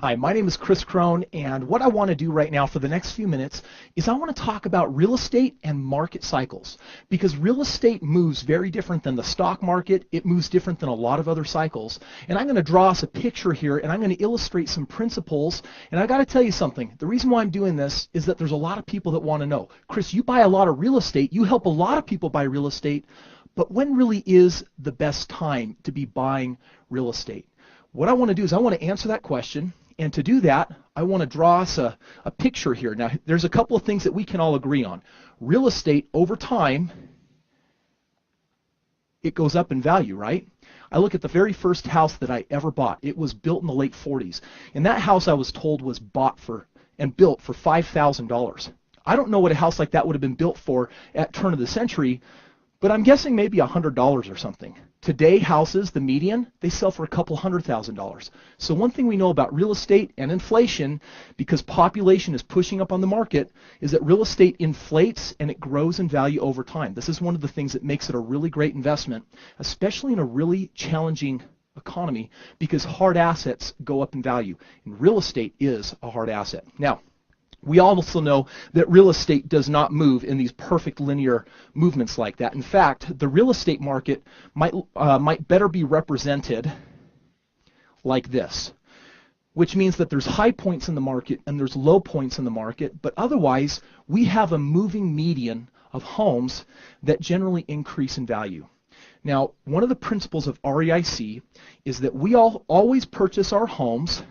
Hi, my name is Chris Crone, and what I want to do right now for the next few minutes is I want to talk about real estate and market cycles, because real estate moves very different than the stock market. It moves different than a lot of other cycles, and I'm going to draw us a picture here, and I'm going to illustrate some principles. And I got to tell you something. The reason why I'm doing this is that there's a lot of people that want to know, Chris, you buy a lot of real estate, you help a lot of people buy real estate, but when really is the best time to be buying real estate? What I want to do is I want to answer that question. And to do that, I want to draw us a picture here. Now, there's a couple of things that we can all agree on. Real estate, over time, it goes up in value, right? I look at the very first house that I ever bought. It was built in the late 40s. And that house, I was told, was bought for and built for $5,000. I don't know what a house like that would have been built for at turn of the century, but I'm guessing maybe $100 or something. Today, houses, the median, they sell for a couple $100,000. So one thing we know about real estate and inflation, because population is pushing up on the market, is that real estate inflates and it grows in value over time. This is one of the things that makes it a really great investment, especially in a really challenging economy, because hard assets go up in value. And real estate is a hard asset. Now, we also know that real estate does not move in these perfect linear movements like that. In fact, the real estate market might better be represented like this, which means that there's high points in the market and there's low points in the market, but otherwise we have a moving median of homes that generally increase in value. Now, one of the principles of REIC is that we always purchase our homes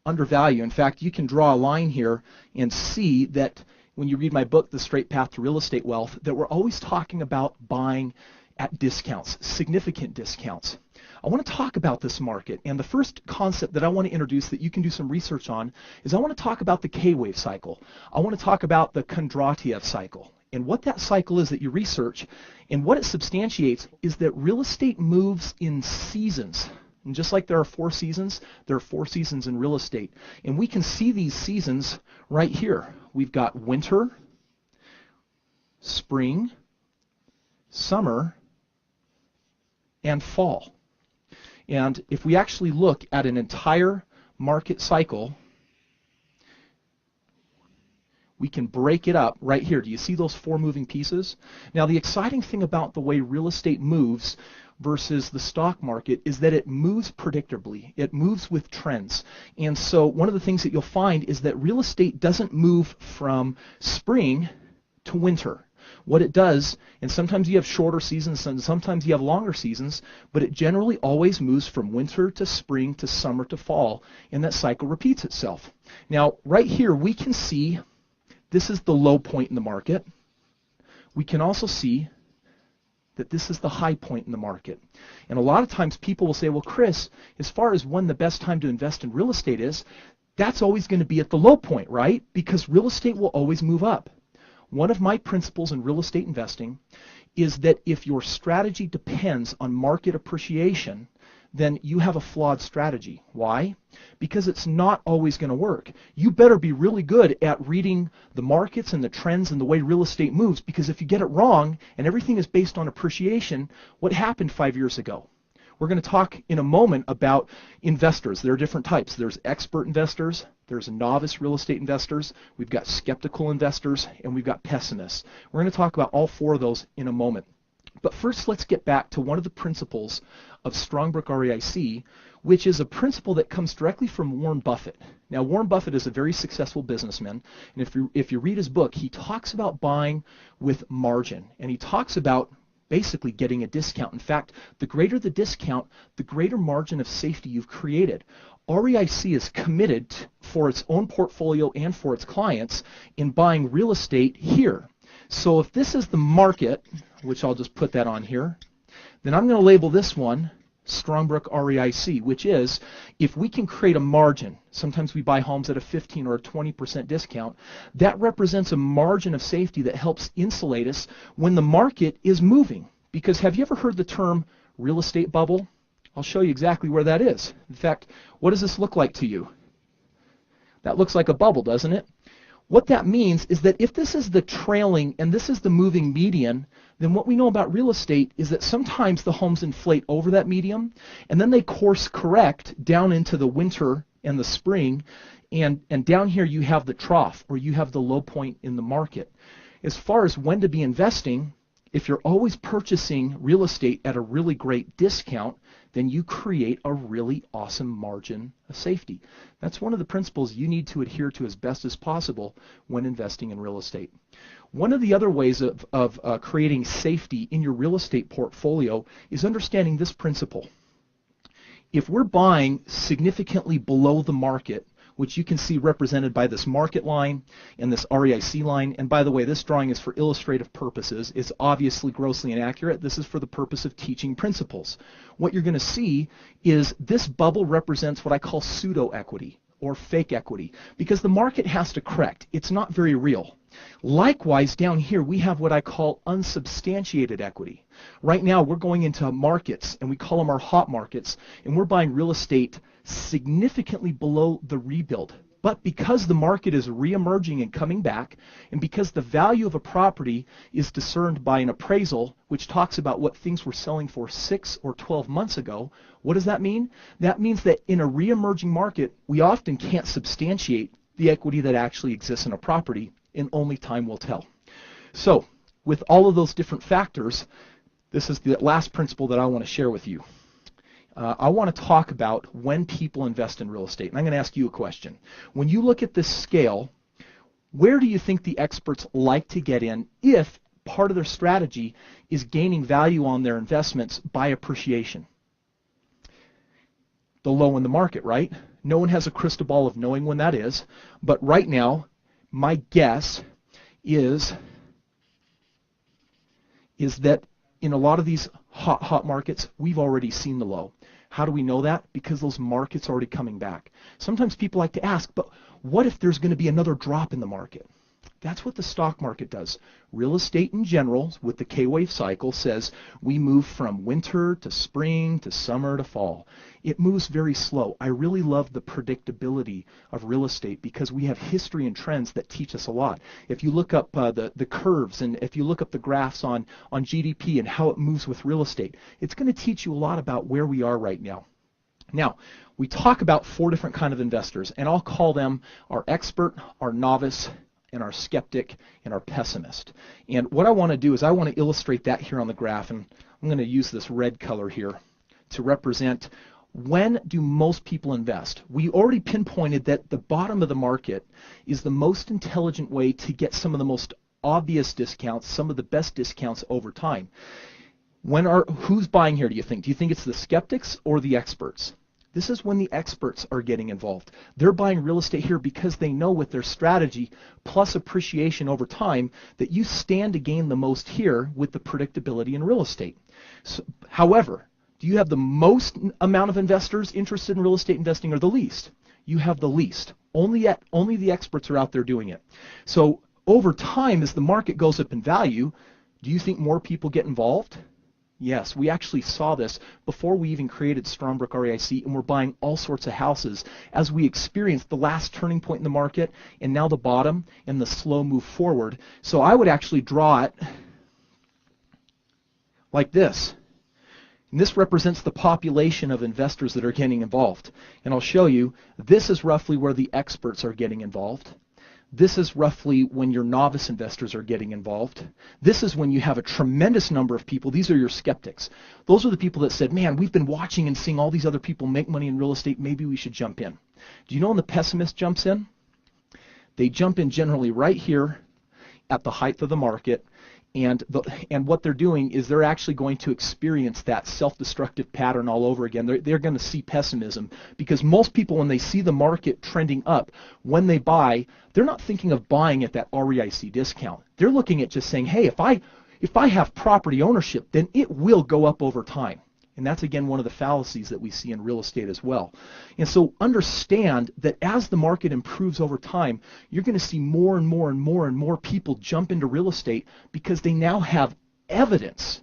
under value. In fact, you can draw a line here and see that when you read my book, The Straight Path to Real Estate Wealth, that we're always talking about buying at discounts, significant discounts. I want to talk about this market, and the first concept that I want to introduce that you can do some research on is I want to talk about the K-wave cycle. I want to talk about the Kondratiev cycle. And what that cycle is that you research, and what it substantiates is that real estate moves in seasons. And just like there are 4 seasons, there are 4 seasons in real estate. And we can see these seasons right here. We've got winter, spring, summer, and fall. And if we actually look at an entire market cycle, we can break it up right here. Do you see those 4 moving pieces? Now, the exciting thing about the way real estate moves versus the stock market is that it moves predictably. It moves with trends. And so one of the things that you'll find is that real estate doesn't move from spring to winter. What it does, and sometimes you have shorter seasons and sometimes you have longer seasons, but it generally always moves from winter to spring to summer to fall, and that cycle repeats itself. Now, right here we can see this is the low point in the market. We can also see that this is the high point in the market. And a lot of times people will say, well, Chris, as far as when the best time to invest in real estate is, that's always going to be at the low point, right? Because real estate will always move up. One of my principles in real estate investing is that if your strategy depends on market appreciation, then you have a flawed strategy. Why? Because it's not always going to work. You better be really good at reading the markets and the trends and the way real estate moves, because if you get it wrong and everything is based on appreciation, what happened 5 years ago? We're going to talk in a moment about investors. There are different types. There's expert investors, there's novice real estate investors, we've got skeptical investors, and we've got pessimists. We're going to talk about all 4 of those in a moment. But first, let's get back to one of the principles of Strongbrook REIC, which is a principle that comes directly from Warren Buffett. Now, Warren Buffett is a very successful businessman, and if you read his book, he talks about buying with margin, and he talks about basically getting a discount. In fact, the greater the discount, the greater margin of safety you've created. REIC is committed for its own portfolio and for its clients in buying real estate here. So if this is the market, which I'll just put that on here, then I'm going to label this one Strongbrook REIC, which is if we can create a margin, sometimes we buy homes at a 15 or a 20% discount, that represents a margin of safety that helps insulate us when the market is moving. Because have you ever heard the term real estate bubble? I'll show you exactly where that is. In fact, what does this look like to you? That looks like a bubble, doesn't it? What that means is that if this is the trailing and this is the moving median, then what we know about real estate is that sometimes the homes inflate over that median, and then they course correct down into the winter and the spring, and down here you have the trough, or you have the low point in the market. As far as when to be investing, if you're always purchasing real estate at a really great discount, then you create a really awesome margin of safety. That's one of the principles you need to adhere to as best as possible when investing in real estate. One of the other ways of creating safety in your real estate portfolio is understanding this principle. If we're buying significantly below the market, which you can see represented by this market line and this REIC line. And by the way, this drawing is for illustrative purposes. It's obviously grossly inaccurate. This is for the purpose of teaching principles. What you're going to see is this bubble represents what I call pseudo-equity or fake equity, because the market has to correct. It's not very real. Likewise, down here we have what I call unsubstantiated equity. Right now we're going into markets, and we call them our hot markets, and we're buying real estate significantly below the rebuild. But because the market is re-emerging and coming back, and because the value of a property is discerned by an appraisal, which talks about what things were selling for 6 or 12 months ago, what does that mean? That means that in a re-emerging market, we often can't substantiate the equity that actually exists in a property, and only time will tell. So, with all of those different factors, this is the last principle that I want to share with you. I want to talk about when people invest in real estate. And I'm going to ask you a question. When you look at this scale, where do you think the experts like to get in if part of their strategy is gaining value on their investments by appreciation? The low in the market, right? No one has a crystal ball of knowing when that is. But right now, my guess is that in a lot of these hot markets, we've already seen the low. How do we know that? Because those markets are already coming back. Sometimes people like to ask, but what if there's going to be another drop in the market? That's what the stock market does. Real estate in general, with the K-wave cycle, says we move from winter to spring to summer to fall. It moves very slow. I really love the predictability of real estate because we have history and trends that teach us a lot. If you look up the curves, and if you look up the graphs on GDP and how it moves with real estate, it's going to teach you a lot about where we are right now. Now, we talk about 4 different kinds of investors, and I'll call them our expert, our novice, and our skeptic, and our pessimist. And what I want to do is I want to illustrate that here on the graph, and I'm going to use this red color here to represent when do most people invest. We already pinpointed that the bottom of the market is the most intelligent way to get some of the most obvious discounts, some of the best discounts over time. Who's buying here, do you think? Do you think it's the skeptics or the experts? This is when the experts are getting involved. They're buying real estate here because they know with their strategy plus appreciation over time that you stand to gain the most here with the predictability in real estate. So, however, do you have the most amount of investors interested in real estate investing or the least? You have the least. Only the experts are out there doing it. So over time, as the market goes up in value, do you think more people get involved? Yes, we actually saw this before we even created Strongbrook REIC, and we're buying all sorts of houses as we experienced the last turning point in the market and now the bottom and the slow move forward. So I would actually draw it like this. And this represents the population of investors that are getting involved. And I'll show you, this is roughly where the experts are getting involved. This is roughly when your novice investors are getting involved. This is when you have a tremendous number of people. These are your skeptics. Those are the people that said, man, we've been watching and seeing all these other people make money in real estate. Maybe we should jump in. Do you know when the pessimist jumps in? They jump in generally right here at the height of the market. And what they're doing is they're actually going to experience that self-destructive pattern all over again. They're going to see pessimism because most people, when they see the market trending up, when they buy, they're not thinking of buying at that REIC discount. They're looking at just saying, hey, if I have property ownership, then it will go up over time. And that's, again, one of the fallacies that we see in real estate as well. And so understand that as the market improves over time, you're going to see more and more and more and more people jump into real estate because they now have evidence.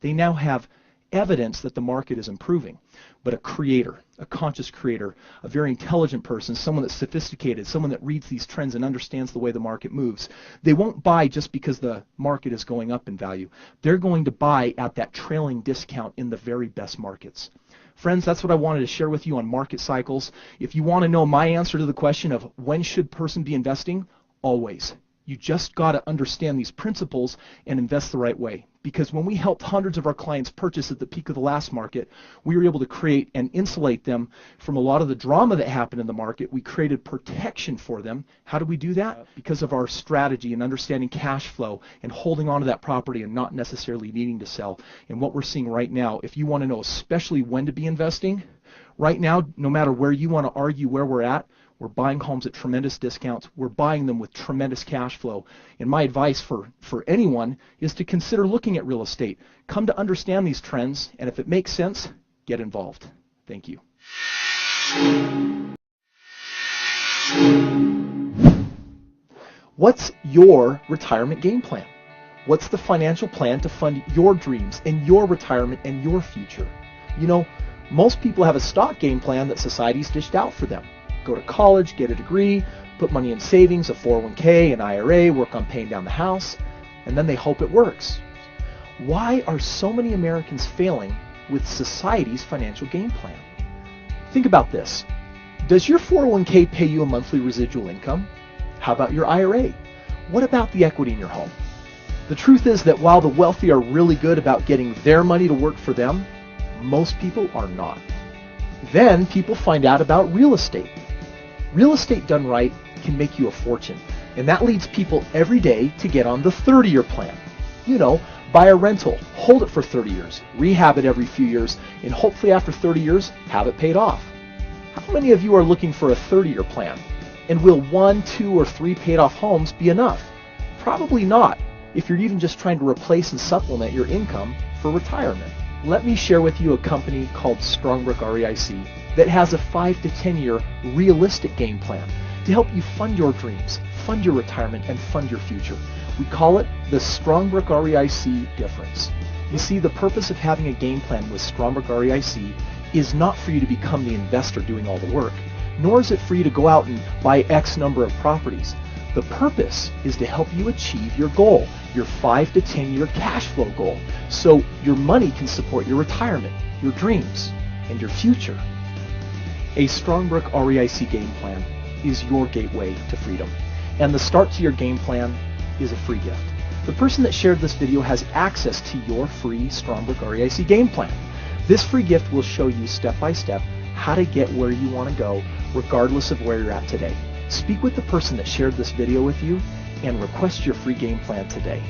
They now have evidence that the market is improving. But a creator, a conscious creator, a very intelligent person, someone that's sophisticated, someone that reads these trends and understands the way the market moves, they won't buy just because the market is going up in value. They're going to buy at that trailing discount in the very best markets. Friends, that's what I wanted to share with you on market cycles. If you want to know my answer to the question of when should a person be investing, always. You just got to understand these principles and invest the right way. Because when we helped hundreds of our clients purchase at the peak of the last market, we were able to create and insulate them from a lot of the drama that happened in the market. We created protection for them. How do we do that? Because of our strategy and understanding cash flow and holding on to that property and not necessarily needing to sell. And what we're seeing right now, if you want to know especially when to be investing, right now, no matter where you want to argue where we're at, we're buying homes at tremendous discounts. We're buying them with tremendous cash flow. And my advice for anyone is to consider looking at real estate. Come to understand these trends, and if it makes sense, get involved. Thank you. What's your retirement game plan? What's the financial plan to fund your dreams and your retirement and your future? You know, most people have a stock game plan that society's dished out for them. Go to college, get a degree, put money in savings, a 401k, an IRA, work on paying down the house, and then they hope it works. Why are so many Americans failing with society's financial game plan? Think about this. Does your 401k pay you a monthly residual income? How about your IRA? What about the equity in your home? The truth is that while the wealthy are really good about getting their money to work for them, most people are not. Then people find out about real estate. Real estate done right can make you a fortune, and that leads people every day to get on the 30-year plan. You know, buy a rental, hold it for 30 years, rehab it every few years, and hopefully after 30 years, have it paid off. How many of you are looking for a 30-year plan? And will 1, 2, or 3 paid off homes be enough? Probably not, if you're even just trying to replace and supplement your income for retirement. Let me share with you a company called Strongbrook REIC that has a 5 to 10 year realistic game plan to help you fund your dreams, fund your retirement, and fund your future. We call it the Strongbrook REIC difference. You see, the purpose of having a game plan with Strongbrook REIC is not for you to become the investor doing all the work, nor is it for you to go out and buy X number of properties. The purpose is to help you achieve your goal, your 5 to 10 year cash flow goal, so your money can support your retirement, your dreams, and your future. A Strongbrook REIC game plan is your gateway to freedom, and the start to your game plan is a free gift. The person that shared this video has access to your free Strongbrook REIC game plan. This free gift will show you step by step how to get where you want to go, regardless of where you're at today. Speak with the person that shared this video with you and request your free game plan today.